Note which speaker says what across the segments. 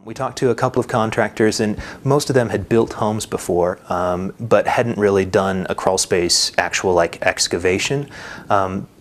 Speaker 1: We talked to a couple of contractors, and most of them had built homes before, but hadn't really done a crawl space actual like excavation.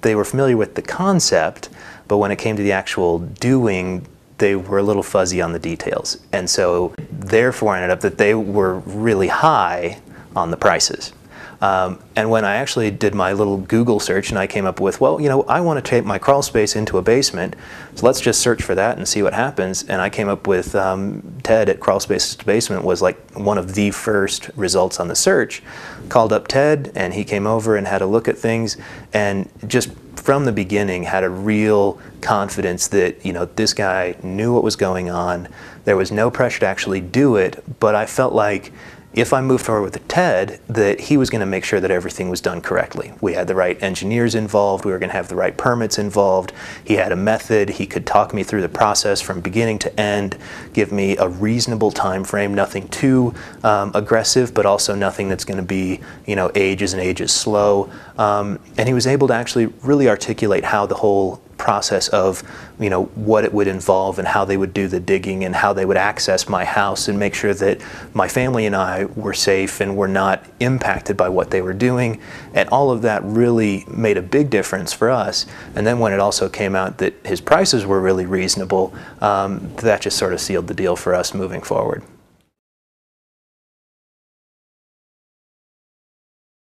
Speaker 1: They were familiar with the concept, but when it came to the actual doing, they were a little fuzzy on the details. And so therefore ended up that they were really high on the prices. And when I actually did my little Google search and I came up with, well, you know, I want to take my crawl space into a basement, so let's just search for that and see what happens. And I came up with Ted at Crawl Space to Basement was like one of the first results on the search. Called up Ted and he came over and had a look at things, and just from the beginning had a real confidence that, you know, this guy knew what was going on. There was no pressure to actually do it, but I felt like if I moved forward with Ted, that he was going to make sure that everything was done correctly. We had the right engineers involved, we were going to have the right permits involved, he had a method, he could talk me through the process from beginning to end, give me a reasonable time frame, nothing too aggressive, but also nothing that's going to be, you know, ages and ages slow. And he was able to actually really articulate how the whole process of, you know, what it would involve and how they would do the digging and how they would access my house and make sure that my family and I were safe and were not impacted by what they were doing. And all of that really made a big difference for us. And then when it also came out that his prices were really reasonable, that just sort of sealed the deal for us moving forward.